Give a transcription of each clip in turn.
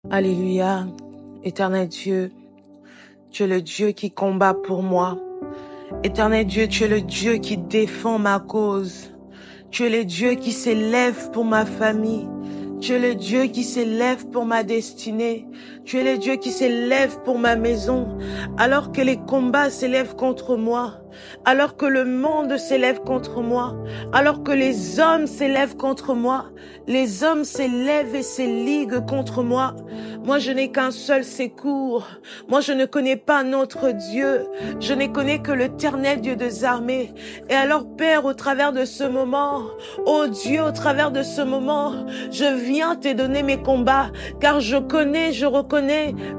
Alléluia. Éternel Dieu, tu es le Dieu qui combat pour moi. Éternel Dieu, tu es le Dieu qui défend ma cause. Tu es le Dieu qui s'élève pour ma famille. Tu es le Dieu qui s'élève pour ma destinée. Tu es le Dieu qui s'élève pour ma maison. Alors que les combats s'élèvent contre moi, alors que le monde s'élève contre moi, alors que les hommes s'élèvent contre moi, les hommes s'élèvent et s'éliguent contre moi. Moi, je n'ai qu'un seul secours. Moi, je ne connais pas notre Dieu. Je ne connais que l'Éternel Dieu des armées. Et alors, Père, au travers de ce moment, oh Dieu, au travers de ce moment, je viens te donner mes combats, car je reconnais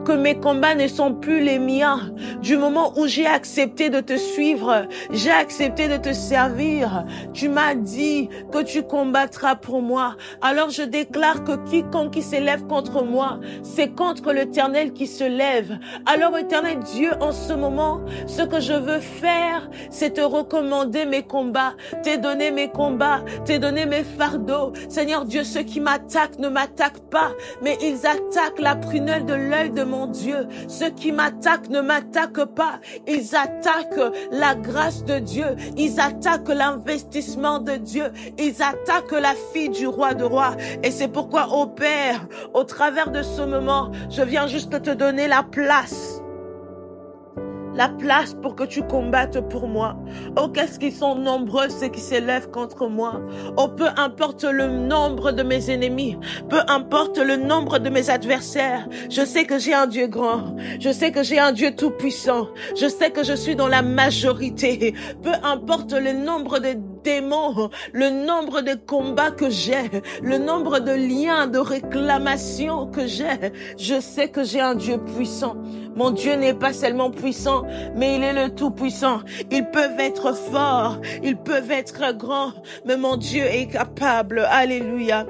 que mes combats ne sont plus les miens. Du moment où j'ai accepté de te suivre, j'ai accepté de te servir, tu m'as dit que tu combattras pour moi. Alors je déclare que quiconque qui s'élève contre moi, c'est contre l'Éternel qui se lève. Alors Éternel Dieu, en ce moment, ce que je veux faire, c'est te recommander mes combats, te donner mes combats, te donner mes fardeaux. Seigneur Dieu, ceux qui m'attaquent ne m'attaquent pas, mais ils attaquent la prunelle de l'œil de mon Dieu. Ceux qui m'attaquent ne m'attaquent pas, ils attaquent la grâce de Dieu, ils attaquent l'investissement de Dieu, ils attaquent la fille du roi de rois. Et c'est pourquoi, ô Père, au travers de ce moment, je viens juste te donner la place pour que tu combattes pour moi. Oh, qu'est-ce qu'ils sont nombreux ceux qui s'élèvent contre moi. Oh, peu importe le nombre de mes ennemis, peu importe le nombre de mes adversaires, je sais que j'ai un Dieu grand, je sais que j'ai un Dieu tout-puissant, je sais que je suis dans la majorité. Peu importe le nombre de démons, le nombre de combats que j'ai, le nombre de liens, de réclamations que j'ai, je sais que j'ai un Dieu puissant. Mon Dieu n'est pas seulement puissant, mais il est le tout-puissant. Ils peuvent être forts, ils peuvent être grands, mais mon Dieu est capable. Alléluia.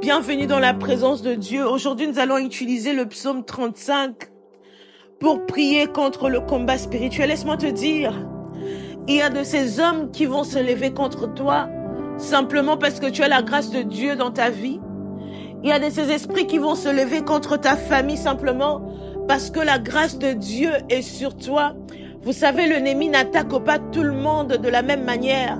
Bienvenue dans la présence de Dieu. Aujourd'hui, nous allons utiliser le psaume 35 pour prier contre le combat spirituel. Laisse-moi te dire, il y a de ces hommes qui vont se lever contre toi simplement parce que tu as la grâce de Dieu dans ta vie. Il y a de ces esprits qui vont se lever contre ta famille simplement parce que la grâce de Dieu est sur toi. Vous savez, l'ennemi n'attaque pas tout le monde de la même manière.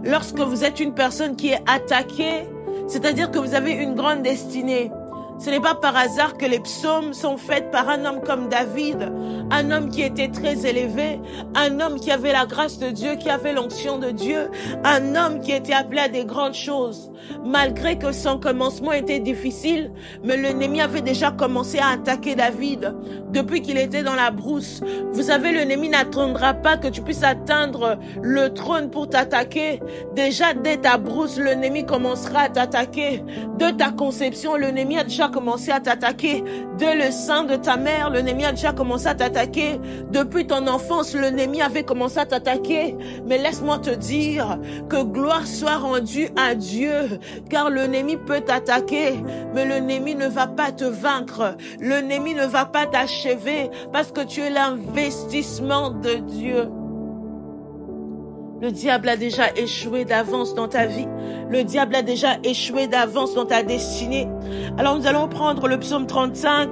Lorsque vous êtes une personne qui est attaquée, c'est-à-dire que vous avez une grande destinée. Ce n'est pas par hasard que les psaumes sont faits par un homme comme David, un homme qui était très élevé, un homme qui avait la grâce de Dieu, qui avait l'onction de Dieu, un homme qui était appelé à des grandes choses. Malgré que son commencement était difficile, mais l'ennemi avait déjà commencé à attaquer David depuis qu'il était dans la brousse. Vous savez, l'ennemi n'attendra pas que tu puisses atteindre le trône pour t'attaquer. Déjà, dès ta brousse, l'ennemi commencera à t'attaquer. De ta conception, l'ennemi a déjà commencé à t'attaquer. De le sein de ta mère, l'ennemi a déjà commencé à t'attaquer. Depuis ton enfance, l'ennemi avait commencé à t'attaquer. Mais laisse-moi te dire que gloire soit rendue à Dieu, car l'ennemi peut t'attaquer, mais l'ennemi ne va pas te vaincre. L'ennemi ne va pas t'achever parce que tu es l'investissement de Dieu. Le diable a déjà échoué d'avance dans ta vie. Le diable a déjà échoué d'avance dans ta destinée. Alors nous allons prendre le psaume 35.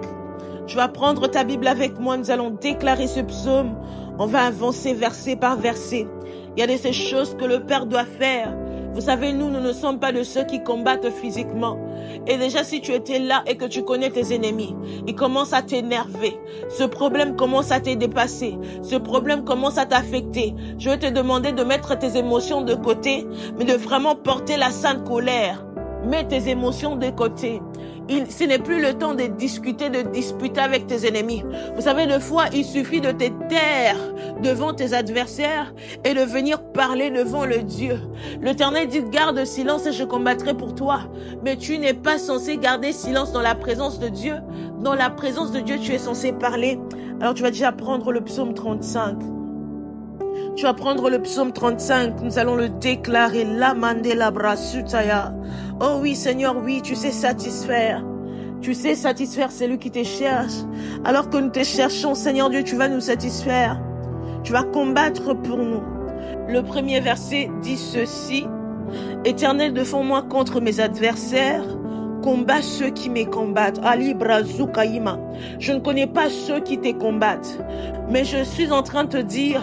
Tu vas prendre ta Bible avec moi. Nous allons déclarer ce psaume. On va avancer verset par verset. Il y a de ces choses que le Père doit faire. Vous savez, nous ne sommes pas de ceux qui combattent physiquement. Et déjà, si tu étais là et que tu connais tes ennemis, ils commencent à t'énerver. Ce problème commence à te dépasser. Ce problème commence à t'affecter. Je vais te demander de mettre tes émotions de côté, mais de vraiment porter la sainte colère. Mets tes émotions de côté. Ce n'est plus le temps de discuter, de disputer avec tes ennemis. Vous savez, des fois, il suffit de te taire devant tes adversaires et de venir parler devant le Dieu. L'Éternel dit, garde silence et je combattrai pour toi. Mais tu n'es pas censé garder silence dans la présence de Dieu. Dans la présence de Dieu, tu es censé parler. Alors tu vas déjà prendre le psaume 35. Tu vas prendre le psaume 35, nous allons le déclarer. La mandela brasutaya. Oh oui, Seigneur, oui, tu sais satisfaire. Tu sais satisfaire celui qui te cherche. Alors que nous te cherchons, Seigneur Dieu, tu vas nous satisfaire. Tu vas combattre pour nous. Le premier verset dit ceci. Éternel, défends-moi contre mes adversaires. Combat ceux qui me combattent. Ali Brazukaïma. Je ne connais pas ceux qui te combattent, mais je suis en train de te dire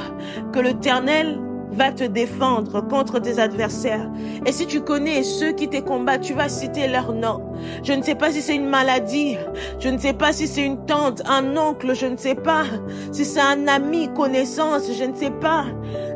que l'Éternel va te défendre contre tes adversaires. Et si tu connais ceux qui te combattent, tu vas citer leur nom. Je ne sais pas si c'est une maladie, je ne sais pas si c'est une tante, un oncle, je ne sais pas si c'est un ami, connaissance, je ne sais pas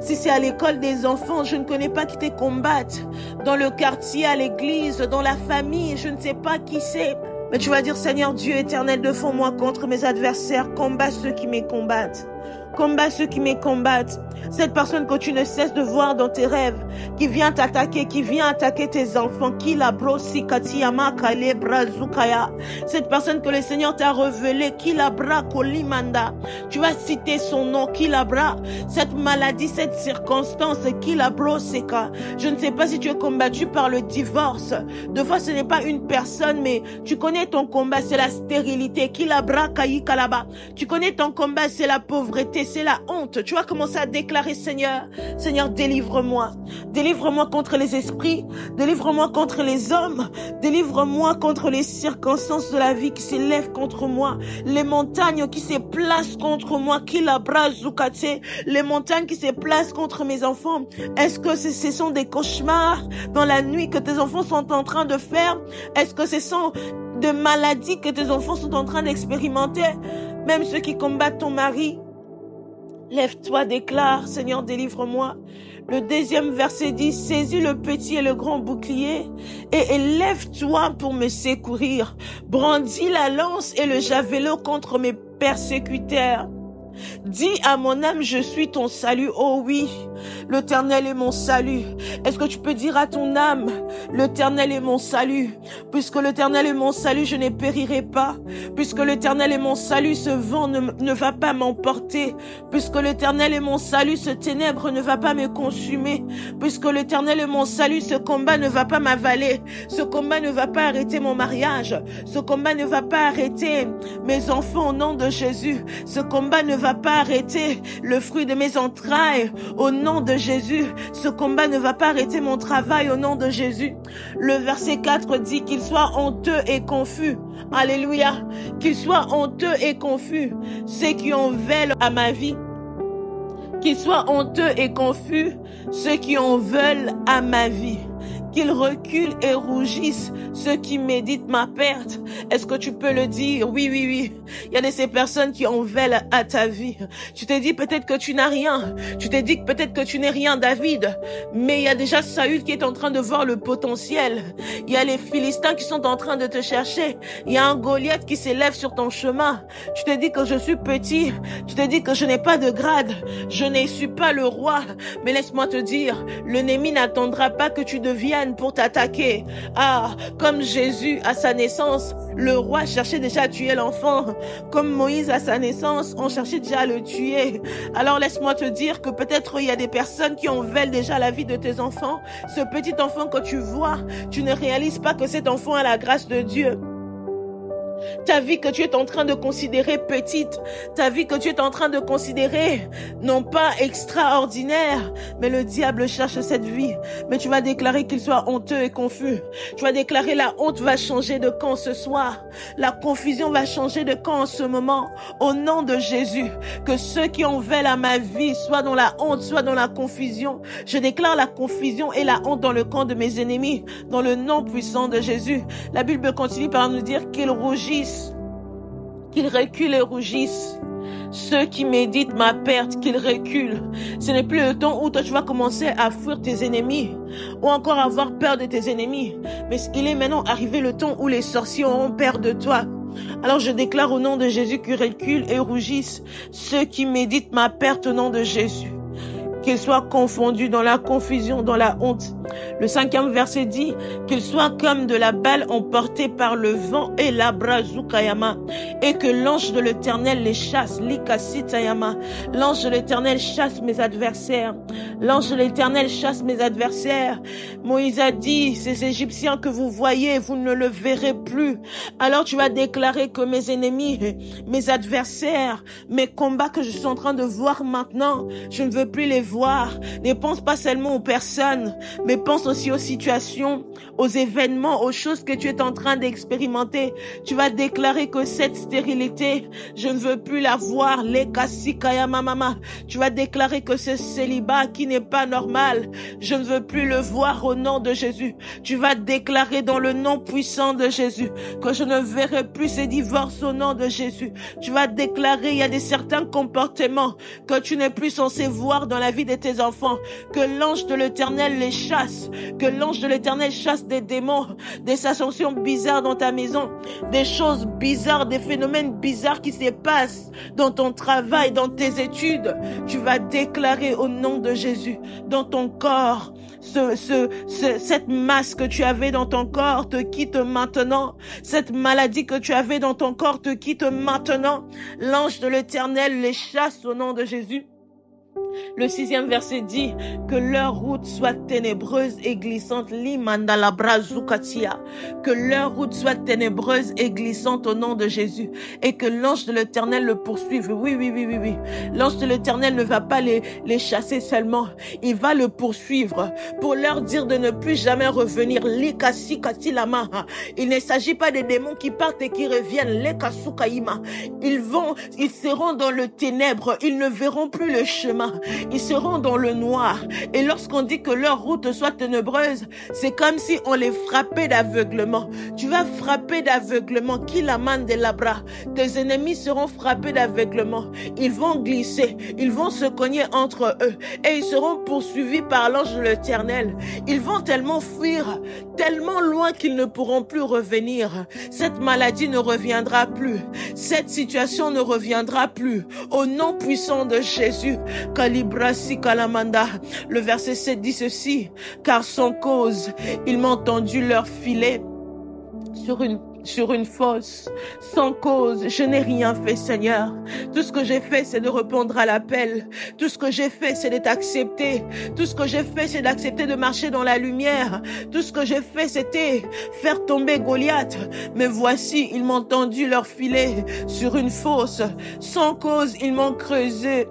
si c'est à l'école des enfants, je ne connais pas qui te combattent. Dans le quartier, à l'église, dans la famille, je ne sais pas qui c'est. Mais tu vas dire, Seigneur Dieu éternel, défends-moi contre mes adversaires, combat ceux qui me combattent. Combat ceux qui me combattent. Cette personne que tu ne cesses de voir dans tes rêves, qui vient t'attaquer, qui vient attaquer tes enfants, qui la brosi katiyama kale brazukaya. Cette personne que le Seigneur t'a révélée, qui la bra kolimanda. Tu vas citer son nom, qui la bra. Cette maladie, cette circonstance, qui la broseka. Je ne sais pas si tu es combattu par le divorce. Deux fois, ce n'est pas une personne, mais tu connais ton combat, c'est la stérilité, qui la bra kayi kalaba. Tu connais ton combat, c'est la pauvreté, c'est la honte. Tu vas commencer à déclarer, Seigneur, Seigneur, délivre-moi. Délivre-moi contre les esprits, délivre-moi contre les hommes, délivre-moi contre les circonstances de la vie qui s'élèvent contre moi, les montagnes qui se placent contre moi, qui la brazukate, les montagnes qui se placent contre mes enfants. Est-ce que ce sont des cauchemars dans la nuit que tes enfants sont en train de faire? Est-ce que ce sont des maladies que tes enfants sont en train d'expérimenter? Même ceux qui combattent ton mari, lève-toi, déclare, Seigneur, délivre-moi. Le deuxième verset dit, saisis le petit et le grand bouclier et élève-toi pour me secourir. Brandis la lance et le javelot contre mes persécuteurs. Dis à mon âme, je suis ton salut. Oh oui, l'Éternel est mon salut. Est-ce que tu peux dire à ton âme, l'Éternel est mon salut. Puisque l'Éternel est mon salut, je ne périrai pas. Puisque l'Éternel est mon salut, ce vent ne va pas m'emporter. Puisque l'Éternel est mon salut, ce ténèbre ne va pas me consumer. Puisque l'Éternel est mon salut, ce combat ne va pas m'avaler. Ce combat ne va pas arrêter mon mariage. Ce combat ne va pas arrêter mes enfants au nom de Jésus. Ce combat ne va pas arrêter le fruit de mes entrailles au nom de Jésus. Ce combat ne va pas arrêter mon travail au nom de Jésus. Le verset 4 dit qu'il soit honteux et confus. Alléluia. Qu'il soit honteux et confus ceux qui en veulent à ma vie. Qu'ils soient honteux et confus ceux qui en veulent à ma vie. Qu'ils reculent et rougissent ceux qui méditent ma perte. Est-ce que tu peux le dire? Oui, oui, oui. Il y a de ces personnes qui en veulent à ta vie. Tu te dis peut-être que tu n'as rien. Tu te dis peut-être que tu n'es rien, David. Mais il y a déjà Saül qui est en train de voir le potentiel. Il y a les Philistins qui sont en train de te chercher. Il y a un Goliath qui s'élève sur ton chemin. Tu te dis que je suis petit. Tu te dis que je n'ai pas de grade. Je ne suis pas le roi. Mais laisse-moi te dire, l'ennemi n'attendra pas que tu deviennes pour t'attaquer. Ah, comme Jésus à sa naissance, le roi cherchait déjà à tuer l'enfant. Comme Moïse à sa naissance, on cherchait déjà à le tuer. Alors laisse-moi te dire que peut-être il y a des personnes qui en veulent déjà la vie de tes enfants. Ce petit enfant que tu vois, tu ne réalises pas que cet enfant a la grâce de Dieu. Ta vie que tu es en train de considérer petite, ta vie que tu es en train de considérer non pas extraordinaire, mais le diable cherche cette vie. Mais tu vas déclarer qu'il soit honteux et confus. Tu vas déclarer la honte va changer de camp ce soir. La confusion va changer de camp en ce moment. Au nom de Jésus, que ceux qui en veulent à ma vie soient dans la honte, soient dans la confusion. Je déclare la confusion et la honte dans le camp de mes ennemis, dans le nom puissant de Jésus. La Bible continue par nous dire qu'ils rougissent, qu'ils reculent et rougissent. Ceux qui méditent ma perte, qu'ils reculent. Ce n'est plus le temps où toi tu vas commencer à fuir tes ennemis ou encore avoir peur de tes ennemis. Mais il est maintenant arrivé le temps où les sorciers auront peur de toi. Alors je déclare au nom de Jésus qu'ils reculent et rougissent. Ceux qui méditent ma perte au nom de Jésus, qu'ils soient confondus dans la confusion, dans la honte. Le 5e verset dit qu'ils soient comme de la balle emportée par le vent et la brazukayama, et que l'ange de l'Éternel les chasse, likasitayama. L'ange de l'Éternel chasse mes adversaires. L'ange de l'Éternel chasse mes adversaires. Moïse a dit, ces Égyptiens que vous voyez, vous ne le verrez plus. Alors tu vas déclarer que mes ennemis, mes adversaires, mes combats que je suis en train de voir maintenant, je ne veux plus les voir. Ne pense pas seulement aux personnes, mais pense aussi aux situations, aux événements, aux choses que tu es en train d'expérimenter. Tu vas déclarer que cette stérilité, je ne veux plus la voir. Tu vas déclarer que ce célibat qui n'est pas normal, je ne veux plus le voir au nom de Jésus. Tu vas déclarer dans le nom puissant de Jésus que je ne verrai plus ces divorces au nom de Jésus. Tu vas déclarer, il y a certains comportements que tu n'es plus censé voir dans la vie de tes enfants, que l'ange de l'Éternel les chasse, que l'ange de l'Éternel chasse des démons, des ascensions bizarres dans ta maison, des choses bizarres, des phénomènes bizarres qui se passent dans ton travail, dans tes études. Tu vas déclarer au nom de Jésus, dans ton corps, cette masse que tu avais dans ton corps te quitte maintenant. Cette maladie que tu avais dans ton corps te quitte maintenant. L'ange de l'Éternel les chasse au nom de Jésus. Le 6e verset dit que leur route soit ténébreuse et glissante. Que leur route soit ténébreuse et glissante au nom de Jésus. Et que l'ange de l'Éternel le poursuive. Oui. L'ange de l'Éternel ne va pas les chasser seulement. Il va le poursuivre pour leur dire de ne plus jamais revenir. Il ne s'agit pas des démons qui partent et qui reviennent. Ils seront dans le ténèbre. Ils ne verront plus le chemin. Ils seront dans le noir. Et lorsqu'on dit que leur route soit ténébreuse, c'est comme si on les frappait d'aveuglement. Tu vas frapper d'aveuglement. Qui la main de la bras? Tes ennemis seront frappés d'aveuglement. Ils vont glisser. Ils vont se cogner entre eux. Et ils seront poursuivis par l'ange de l'Éternel. Ils vont tellement fuir, tellement loin qu'ils ne pourront plus revenir. Cette maladie ne reviendra plus. Cette situation ne reviendra plus. Au nom puissant de Jésus. Kalibrasi Kalamanda. Le verset 7 dit ceci: car sans cause, ils m'ont tendu leur filet sur une fosse. Sans cause, je n'ai rien fait, Seigneur. Tout ce que j'ai fait, c'est de répondre à l'appel. Tout ce que j'ai fait, c'est de t'accepter. Tout ce que j'ai fait, c'est d'accepter de marcher dans la lumière. Tout ce que j'ai fait, c'était faire tomber Goliath. Mais voici, ils m'ont tendu leur filet sur une fosse. Sans cause, ils m'ont creusé.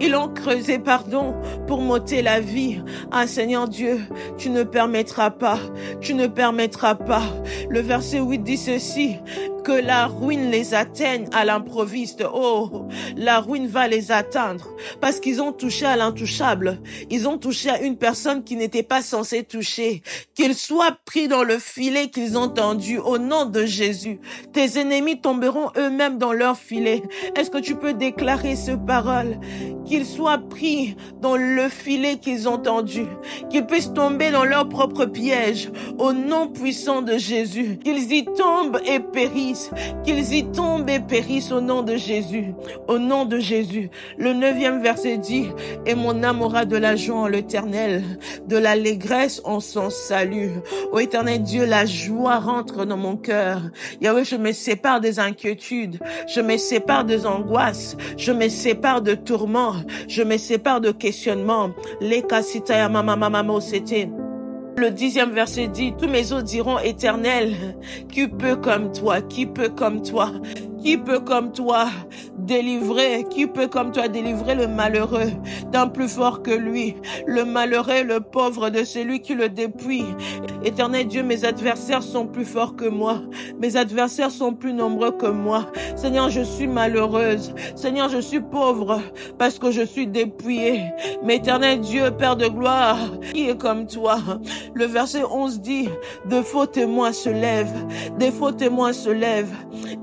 Ils ont creusé, pour m'ôter la vie. Ah, Seigneur Dieu, tu ne permettras pas. Le verset 8 dit ceci: que la ruine les atteigne à l'improviste. Oh, la ruine va les atteindre parce qu'ils ont touché à l'intouchable. Ils ont touché à une personne qui n'était pas censée toucher. Qu'ils soient pris dans le filet qu'ils ont tendu au nom de Jésus. Tes ennemis tomberont eux-mêmes dans leur filet. Est-ce que tu peux déclarer ce parole? Qu'ils soient pris dans le filet qu'ils ont tendu. Qu'ils puissent tomber dans leur propre piège au nom puissant de Jésus. Qu'ils y tombent et périssent. Qu'ils y tombent et périssent au nom de Jésus. Au nom de Jésus. Le 9e verset dit: et mon âme aura de la joie en l'Éternel, de l'allégresse en son salut. Ô Éternel Dieu, la joie rentre dans mon cœur. Yahweh, je me sépare des inquiétudes, je me sépare des angoisses, je me sépare de tourments, je me sépare de questionnements. Les kasitaya mama c'était. Le 10e verset dit: tous mes os diront: Éternel, qui peut comme toi, qui peut comme toi, qui peut comme toi délivrer, qui peut comme toi délivrer le malheureux d'un plus fort que lui, le malheureux, le pauvre de celui qui le dépouille. Éternel Dieu, mes adversaires sont plus forts que moi, mes adversaires sont plus nombreux que moi. Seigneur, je suis malheureuse, Seigneur, je suis pauvre parce que je suis dépouillée. Mais Éternel Dieu, Père de gloire, qui est comme toi? Le verset 11 dit: de faux témoins se lèvent, des faux témoins se lèvent.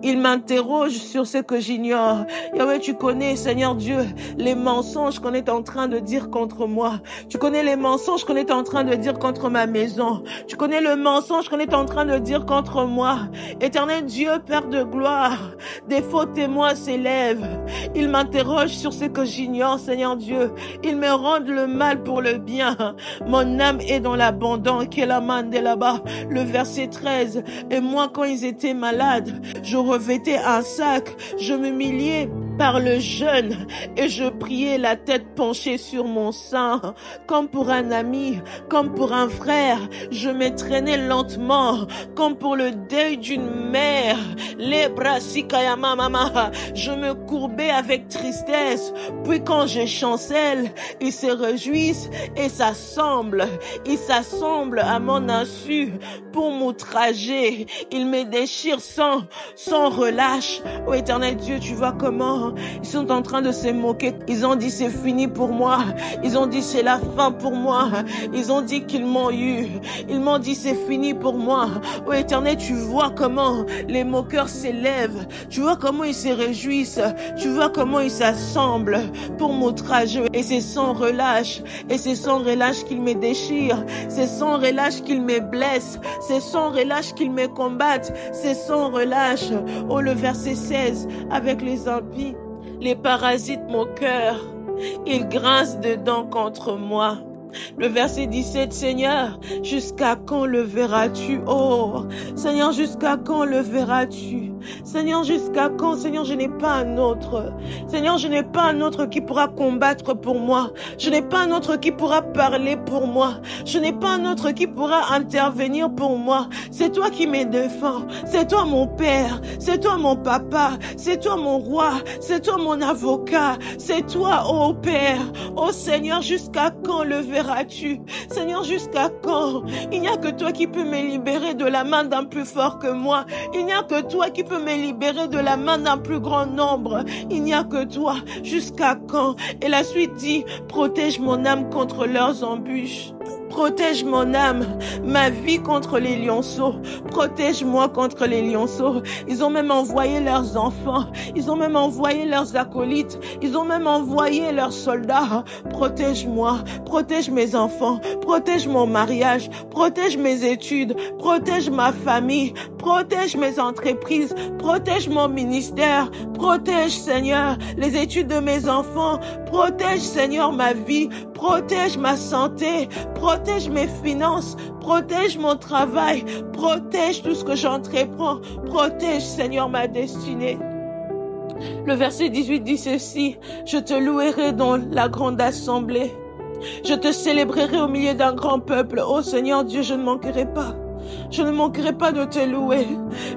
Ils m'interrogent sur ce que j'ignore. Yahweh, tu connais, Seigneur Dieu, les mensonges qu'on est en train de dire contre moi. Tu connais les mensonges qu'on est en train de dire contre ma maison. Tu connais le mensonge qu'on est en train de dire contre moi. Éternel Dieu, Père de gloire, des faux témoins s'élèvent. Ils m'interrogent sur ce que j'ignore, Seigneur Dieu. Ils me rendent le mal pour le bien. Mon âme est dans l'abandon, qui est la main de là-bas. Le verset 13. Et moi, quand ils étaient malades, je revêtais un sac, je m'humiliais par le jeûne, et je priais la tête penchée sur mon sein, comme pour un ami, comme pour un frère. Je m'entraînais lentement, comme pour le deuil d'une mère. Les bras sikayama mama, je me courbais avec tristesse. Puis quand je chancelle, ils se réjouissent et s'assemblent. Ils s'assemblent à mon insu pour m'outrager. Ils me déchirent sans relâche. Oh Éternel Dieu, tu vois comment ils sont en train de se moquer. Ils ont dit c'est fini pour moi. Ils ont dit c'est la fin pour moi. Ils ont dit qu'ils m'ont eu. Ils m'ont dit c'est fini pour moi. Oh Éternel, tu vois comment les moqueurs s'élèvent. Tu vois comment ils se réjouissent. Tu vois comment ils s'assemblent pour m'outrager. Et c'est sans relâche. Et c'est sans relâche qu'ils me déchirent. C'est sans relâche qu'ils me blessent. C'est sans relâche qu'ils me combattent. C'est sans relâche. Oh, le verset 16, avec les impies, les parasites mon cœur, ils grincent dedans contre moi. Le verset 17, Seigneur, jusqu'à quand le verras-tu? Oh, Seigneur, jusqu'à quand le verras-tu? Seigneur, jusqu'à quand? Seigneur, je n'ai pas un autre. Seigneur, je n'ai pas un autre qui pourra combattre pour moi. Je n'ai pas un autre qui pourra parler pour moi. Je n'ai pas un autre qui pourra intervenir pour moi. C'est toi qui me défends. C'est toi mon Père. C'est toi mon Papa. C'est toi mon Roi. C'est toi mon avocat. C'est toi, oh Père. Oh Seigneur, jusqu'à quand le verras-tu? Seigneur, jusqu'à quand? Il n'y a que toi qui peux me libérer de la main d'un plus fort que moi. Il n'y a que toi qui peux me libérer de la main d'un plus grand nombre. Il n'y a que toi. Jusqu'à quand? Et la suite dit, protège mon âme contre leurs embûches. Protège mon âme, ma vie contre les lionceaux. Protège-moi contre les lionceaux. Ils ont même envoyé leurs enfants. Ils ont même envoyé leurs acolytes. Ils ont même envoyé leurs soldats. Protège-moi. Protège mes enfants. Protège mon mariage. Protège mes études. Protège ma famille. Protège mes entreprises. Protège mon ministère. Protège, Seigneur, les études de mes enfants. Protège, Seigneur, ma vie. Protège ma santé. Protège mes finances, protège mon travail, protège tout ce que j'entreprends, protège, Seigneur, ma destinée. Le verset 18 dit ceci, je te louerai dans la grande assemblée, je te célébrerai au milieu d'un grand peuple. Oh Seigneur Dieu, je ne manquerai pas. Je ne manquerai pas de te louer.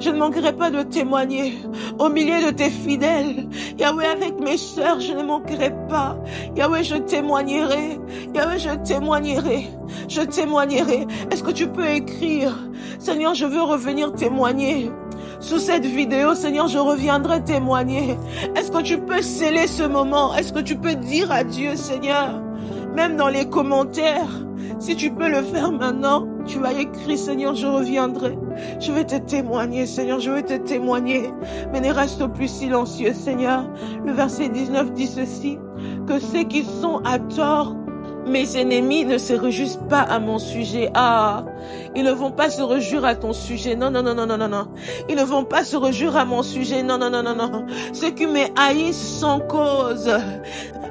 Je ne manquerai pas de témoigner au milieu de tes fidèles. Yahweh, avec mes sœurs, je ne manquerai pas. Yahweh, je témoignerai. Yahweh, je témoignerai. Je témoignerai. Est-ce que tu peux écrire? Seigneur, je veux revenir témoigner. Sous cette vidéo, Seigneur, je reviendrai témoigner. Est-ce que tu peux sceller ce moment? Est-ce que tu peux dire à Dieu, Seigneur, même dans les commentaires, si tu peux le faire maintenant, tu vas écrire, Seigneur, je reviendrai. Je vais te témoigner, Seigneur, je vais te témoigner. Mais ne reste plus silencieux, Seigneur. Le verset 19 dit ceci, que ceux qui sont à tort, mes ennemis, ne se réjouissent pas à mon sujet. Ah, ils ne vont pas se réjouir à ton sujet. Non, non, non, non, non, non, non. Ils ne vont pas se réjouir à mon sujet. Non, non, non, non, non. Ceux qui me haïssent sans cause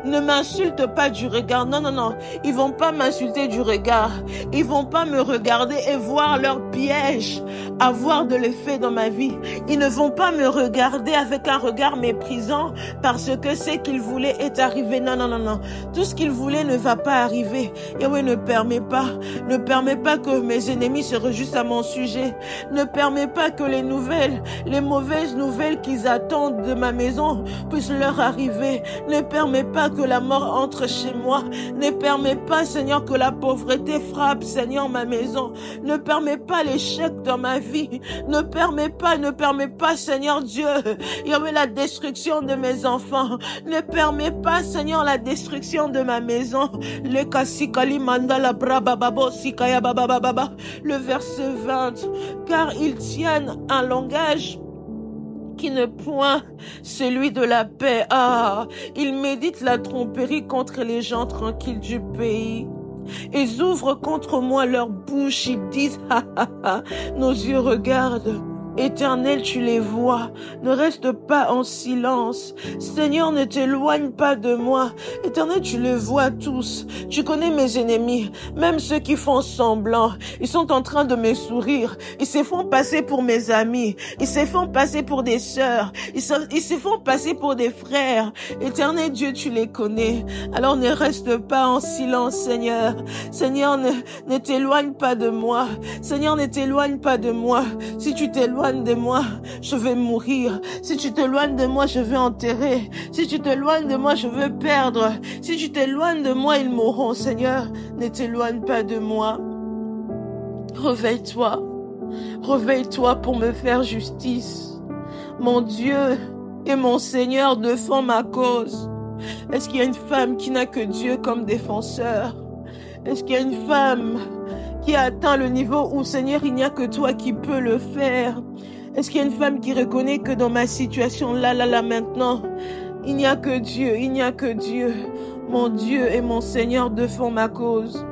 ne m'insultent pas du regard. Non, non, non. Ils vont pas m'insulter du regard. Ils vont pas me regarder et voir leur piège avoir de l'effet dans ma vie. Ils ne vont pas me regarder avec un regard méprisant parce que ce qu'ils voulaient est arrivé. Non, non, non, non. Tout ce qu'ils voulaient ne va pas arriver. Yahweh, ne permet pas que mes ennemis se réjouissent à mon sujet. Ne permet pas que les mauvaises nouvelles qu'ils attendent de ma maison puissent leur arriver. Ne permet pas que la mort entre chez moi. Ne permet pas, Seigneur, que la pauvreté frappe, Seigneur, ma maison. Ne permet pas l'échec dans ma vie. Ne permet pas, Seigneur Dieu, Yahweh, la destruction de mes enfants. Ne permet pas, Seigneur, la destruction de ma maison. Le verset 20, car ils tiennent un langage qui ne point celui de la paix. Ah, ils méditent la tromperie contre les gens tranquilles du pays. Ils ouvrent contre moi leur bouche, ils disent, ha ha ha, nos yeux regardent. Éternel, tu les vois. Ne reste pas en silence. Seigneur, ne t'éloigne pas de moi. Éternel, tu les vois tous. Tu connais mes ennemis, même ceux qui font semblant. Ils sont en train de me sourire. Ils se font passer pour mes amis. Ils se font passer pour des sœurs. Ils se font passer pour des frères. Éternel Dieu, tu les connais. Alors ne reste pas en silence, Seigneur. Seigneur, ne t'éloigne pas de moi. Seigneur, ne t'éloigne pas de moi. Si tu t'éloignes de moi, je vais mourir. Si tu t'éloignes de moi, je vais enterrer. Si tu t'éloignes de moi, je vais perdre. Si tu t'éloignes de moi, ils mourront. Seigneur, ne t'éloigne pas de moi. Réveille-toi. Réveille-toi pour me faire justice. Mon Dieu et mon Seigneur, défends ma cause. Est-ce qu'il y a une femme qui n'a que Dieu comme défenseur? Est-ce qu'il y a une femme qui a atteint le niveau où, Seigneur, il n'y a que toi qui peux le faire? Est-ce qu'il y a une femme qui reconnaît que dans ma situation, là, maintenant, il n'y a que Dieu, il n'y a que Dieu. Mon Dieu et mon Seigneur, défends ma cause.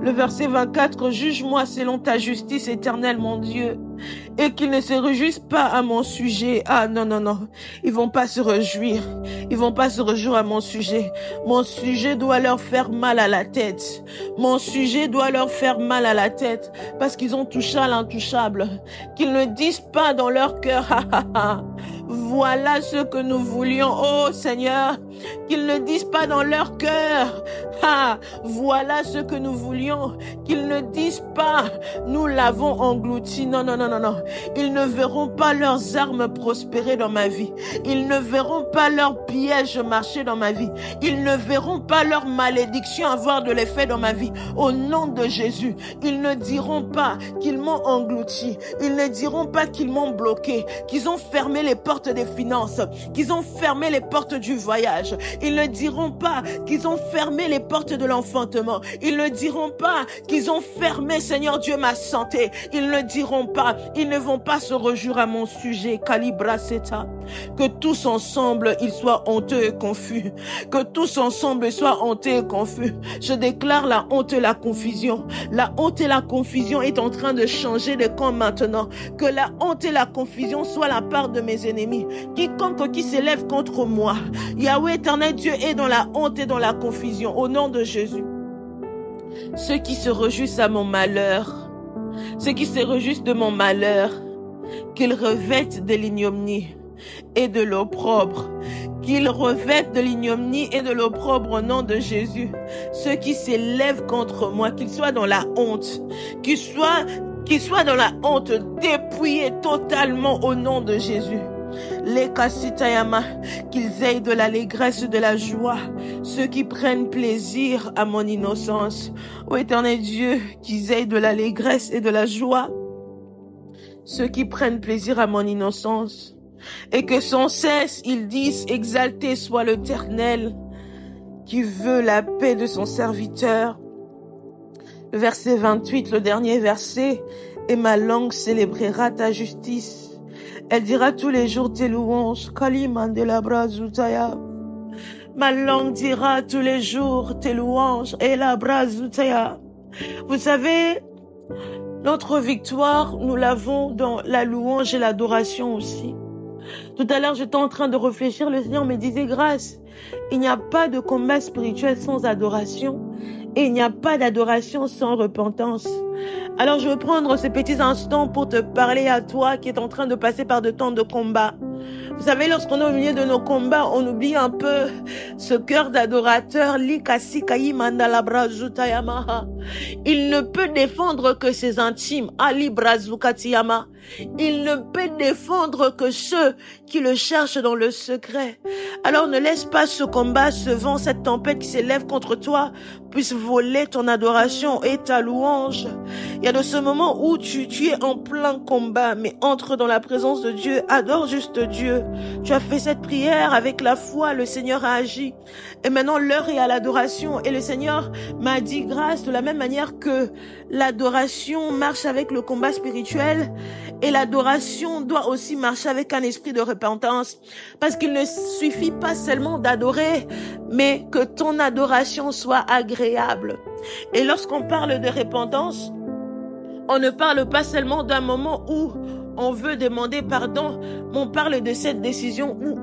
Le verset 24, juge-moi selon ta justice éternelle, mon Dieu, et qu'ils ne se réjouissent pas à mon sujet. Ah non, non, non, ils vont pas se réjouir. Ils vont pas se réjouir à mon sujet. Mon sujet doit leur faire mal à la tête. Mon sujet doit leur faire mal à la tête parce qu'ils ont touché à l'intouchable. Qu'ils ne disent pas dans leur cœur, voilà ce que nous voulions, oh Seigneur. Qu'ils ne disent pas dans leur cœur, voilà ce que nous voulions. Qu'ils ne disent pas, nous l'avons englouti. Non, non, non, non, non. Ils ne verront pas leurs armes prospérer dans ma vie. Ils ne verront pas leurs pièges marcher dans ma vie. Ils ne verront pas leur malédiction avoir de l'effet dans ma vie. Au nom de Jésus, ils ne diront pas qu'ils m'ont englouti. Ils ne diront pas qu'ils m'ont bloqué, qu'ils ont fermé les portes des finances, qu'ils ont fermé les portes du voyage. Ils ne diront pas qu'ils ont fermé les portes de l'enfantement. Ils ne diront pas qu'ils ont fermé, Seigneur Dieu, ma santé. Ils ne diront pas, ils ne vont pas se réjouir à mon sujet. Calibra Seta. Que tous ensemble, ils soient honteux et confus. Que tous ensemble soient honteux et confus. Je déclare la honte et la confusion. La honte et la confusion est en train de changer de camp maintenant. Que la honte et la confusion soient la part de mes ennemis. Quiconque qui s'élève contre moi, Yahweh éternel Dieu est dans la honte et dans la confusion. Au nom de Jésus. Ceux qui se réjouissent à mon malheur, ceux qui se réjouissent de mon malheur, qu'ils revêtent de l'ignominie et de l'opprobre, qu'ils revêtent de l'ignominie et de l'opprobre au nom de Jésus. Ceux qui s'élèvent contre moi, qu'ils soient dans la honte, qu'ils soient dans la honte, dépouillés totalement au nom de Jésus. Les Kassitayama, qu'ils aient de l'allégresse et de la joie, ceux qui prennent plaisir à mon innocence. Ô éternel Dieu, qu'ils aient de l'allégresse et de la joie, ceux qui prennent plaisir à mon innocence, et que sans cesse ils disent, exalté soit l'Éternel, qui veut la paix de son serviteur. Le verset 28, le dernier verset, et ma langue célébrera ta justice. Elle dira tous les jours tes louanges. Ma langue dira tous les jours tes louanges. Et la brazutaya. Vous savez, notre victoire, nous l'avons dans la louange et l'adoration aussi. Tout à l'heure, j'étais en train de réfléchir. Le Seigneur me disait, grâce, il n'y a pas de combat spirituel sans adoration. Et il n'y a pas d'adoration sans repentance. Alors je vais prendre ces petits instants pour te parler à toi qui est en train de passer par de temps de combat. Vous savez, lorsqu'on est au milieu de nos combats, on oublie un peu ce cœur d'adorateur. Il ne peut défendre que ses intimes. Il ne peut défendre que ceux qui le cherchent dans le secret. Alors ne laisse pas ce combat, ce vent, cette tempête qui s'élève contre toi puisse voler ton adoration et ta louange. Il y a de ce moment où tu es en plein combat, mais entre dans la présence de Dieu, adore juste Dieu. Tu as fait cette prière avec la foi, le Seigneur a agi. Et maintenant l'heure est à l'adoration et le Seigneur m'a dit grâce de la même manière que l'adoration marche avec le combat spirituel et l'adoration doit aussi marcher avec un esprit de repentance. Parce qu'il ne suffit pas seulement d'adorer, mais que ton adoration soit agréable. Et lorsqu'on parle de repentance, on ne parle pas seulement d'un moment où on veut demander pardon, mais on parle de cette décision où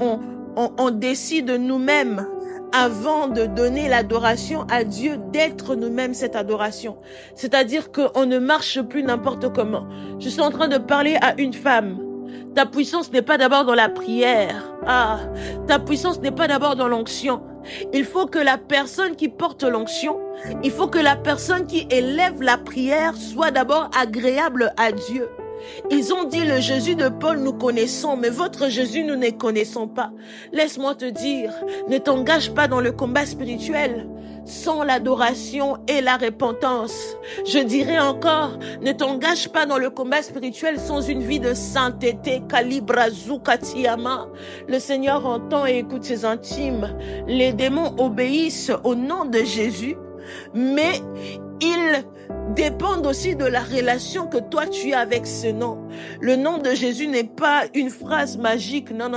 on décide nous-mêmes, avant de donner l'adoration à Dieu, d'être nous-mêmes cette adoration. C'est-à-dire qu'on ne marche plus n'importe comment. Je suis en train de parler à une femme. Ta puissance n'est pas d'abord dans la prière. Ta puissance n'est pas d'abord dans l'onction. Il faut que la personne qui porte l'onction, il faut que la personne qui élève la prière soit d'abord agréable à Dieu. Ils ont dit le Jésus de Paul nous connaissons, mais votre Jésus nous ne connaissons pas. Laisse-moi te dire, ne t'engage pas dans le combat spirituel sans l'adoration et la repentance. Je dirais encore, ne t'engage pas dans le combat spirituel sans une vie de sainteté. Kalibrazukatiyama. Le Seigneur entend et écoute ses intimes. Les démons obéissent au nom de Jésus, mais ils dépendent aussi de la relation que toi tu as avec ce nom. Le nom de Jésus n'est pas une phrase magique. Non.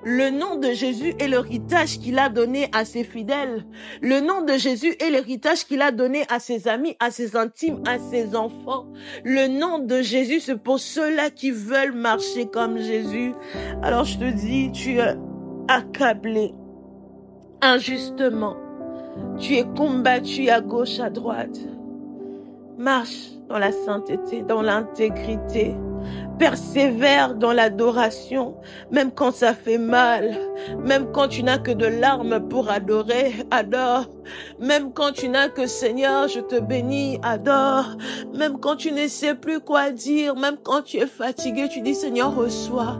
Le nom de Jésus est l'héritage qu'il a donné à ses fidèles. Le nom de Jésus est l'héritage qu'il a donné à ses amis, à ses intimes, à ses enfants. Le nom de Jésus, c'est pour ceux-là qui veulent marcher comme Jésus. Alors je te dis, tu es accablé injustement. Tu es combattu à gauche, à droite. Marche dans la sainteté, dans l'intégrité. Persévère dans l'adoration, même quand ça fait mal, même quand tu n'as que de larmes pour adorer, adore. Même quand tu n'as que Seigneur, je te bénis, adore. Même quand tu ne sais plus quoi dire, même quand tu es fatigué, tu dis Seigneur, reçois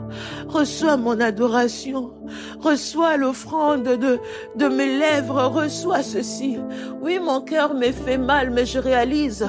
mon adoration, reçois l'offrande de mes lèvres, reçois ceci. Oui, mon cœur me fait mal, mais je réalise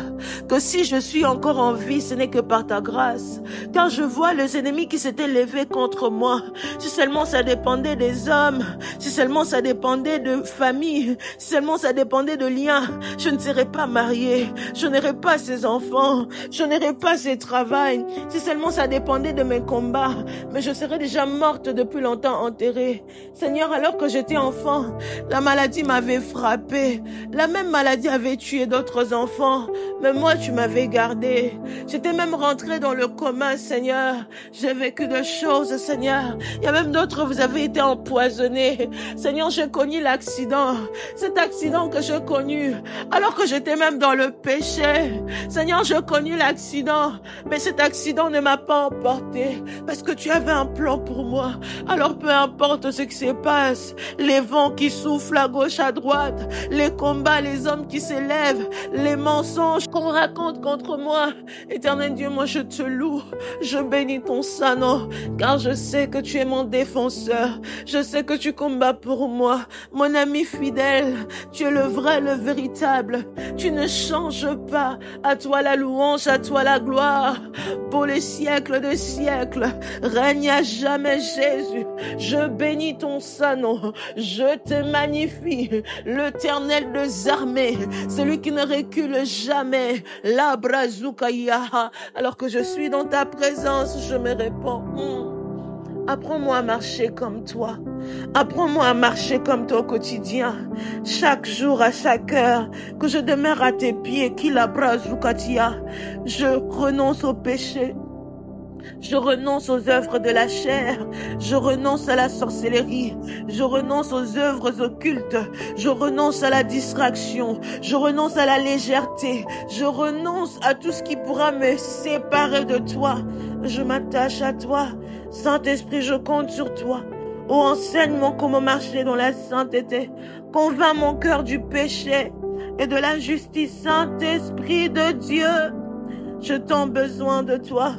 que si je suis encore en vie, ce n'est que par ta grâce. Quand je vois les ennemis qui s'étaient levés contre moi, si seulement ça dépendait des hommes, si seulement ça dépendait de famille, si seulement ça dépendait de liens, je ne serais pas mariée, je n'aurais pas ces enfants, je n'aurais pas ces travail. Si seulement ça dépendait de mes combats, mais je serais déjà morte depuis longtemps enterrée. Seigneur, alors que j'étais enfant, la maladie m'avait frappée. La même maladie avait tué d'autres enfants, mais moi tu m'avais gardée. J'étais même rentrée dans le coma, Seigneur. J'ai vécu de choses, Seigneur. Il y a même d'autres, vous avez été empoisonnés. Seigneur, j'ai connu l'accident. Cet accident que j'ai connu, alors que j'étais même dans le péché. Seigneur, j'ai connu l'accident, mais cet accident ne m'a pas emporté parce que tu avais un plan pour moi. Alors peu importe ce qui se passe, les vents qui soufflent à gauche, à droite, les combats, les hommes qui s'élèvent, les mensonges qu'on raconte contre moi. Éternel Dieu, moi je te loue, je bénis ton saint nom, car je sais que tu es mon défenseur. Je sais que tu combats pour moi, mon ami fidèle. Tu es le vrai, le véritable. Tu ne changes pas. À toi la louange, à toi la gloire. Pour les siècles des siècles, règne à jamais Jésus. Je bénis ton saint nom. Je te magnifie. L'Éternel des armées, celui qui ne recule jamais. La brazukaya. Alors que je suis dans ta présence, je me réponds. Apprends-moi à marcher comme toi. Apprends-moi à marcher comme toi au quotidien. Chaque jour, à chaque heure, que je demeure à tes pieds, je renonce au péché. Je renonce aux œuvres de la chair. Je renonce à la sorcellerie. Je renonce aux œuvres occultes. Je renonce à la distraction. Je renonce à la légèreté. Je renonce à tout ce qui pourra me séparer de toi. Je m'attache à toi. Saint-Esprit, je compte sur toi. Oh, enseigne-moi comment marcher dans la sainteté. Convainc mon cœur du péché et de la justice. Saint-Esprit de Dieu, je t'en besoin de toi.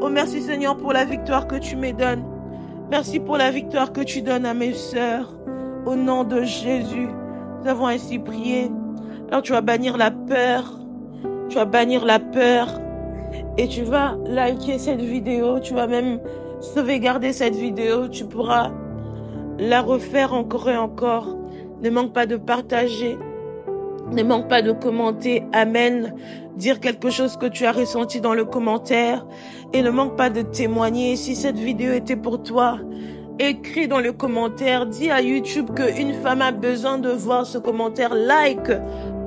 Oh, merci Seigneur pour la victoire que tu me donnes. Merci pour la victoire que tu donnes à mes sœurs. Au nom de Jésus, nous avons ainsi prié. Alors tu vas bannir la peur. Tu vas bannir la peur. Et tu vas liker cette vidéo. Tu vas même sauvegarder cette vidéo. Tu pourras la refaire encore et encore. Ne manque pas de partager. Ne manque pas de commenter. Amen. Dire quelque chose que tu as ressenti dans le commentaire. Et ne manque pas de témoigner. Si cette vidéo était pour toi, écris dans le commentaire. Dis à YouTube qu'une femme a besoin de voir ce commentaire. Like.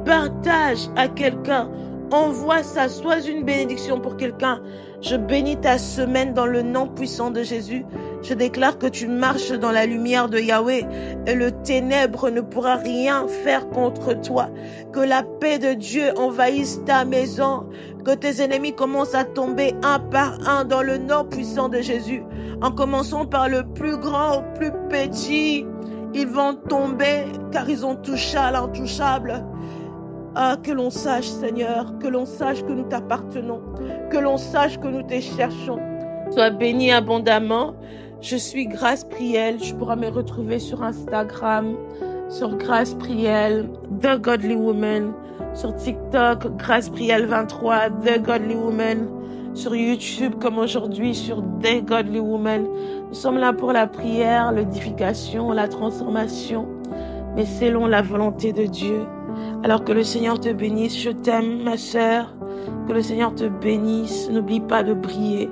Partage à quelqu'un. Envoie ça. Sois une bénédiction pour quelqu'un. Je bénis ta semaine dans le nom puissant de Jésus. Je déclare que tu marches dans la lumière de Yahweh et le ténèbre ne pourra rien faire contre toi. Que la paix de Dieu envahisse ta maison. Que tes ennemis commencent à tomber un par un dans le nom puissant de Jésus. En commençant par le plus grand au plus petit. Ils vont tomber car ils ont touché à l'intouchable. Ah, que l'on sache, Seigneur, que l'on sache que nous t'appartenons, que l'on sache que nous te cherchons. Sois béni abondamment. Je suis Grâce Priel. Je pourrai me retrouver sur Instagram, sur Grâce Priel, The Godly Woman, sur TikTok, Grâce Priel 23, The Godly Woman, sur YouTube comme aujourd'hui, sur The Godly Woman. Nous sommes là pour la prière, l'édification, la transformation, mais selon la volonté de Dieu. Alors que le Seigneur te bénisse, je t'aime ma sœur, que le Seigneur te bénisse, n'oublie pas de briller.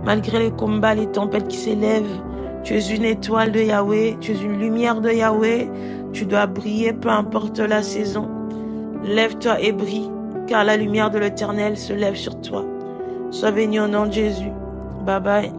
Malgré les combats, les tempêtes qui s'élèvent, tu es une étoile de Yahweh, tu es une lumière de Yahweh, tu dois briller peu importe la saison. Lève-toi et brille, car la lumière de l'Éternel se lève sur toi. Sois béni au nom de Jésus. Bye bye.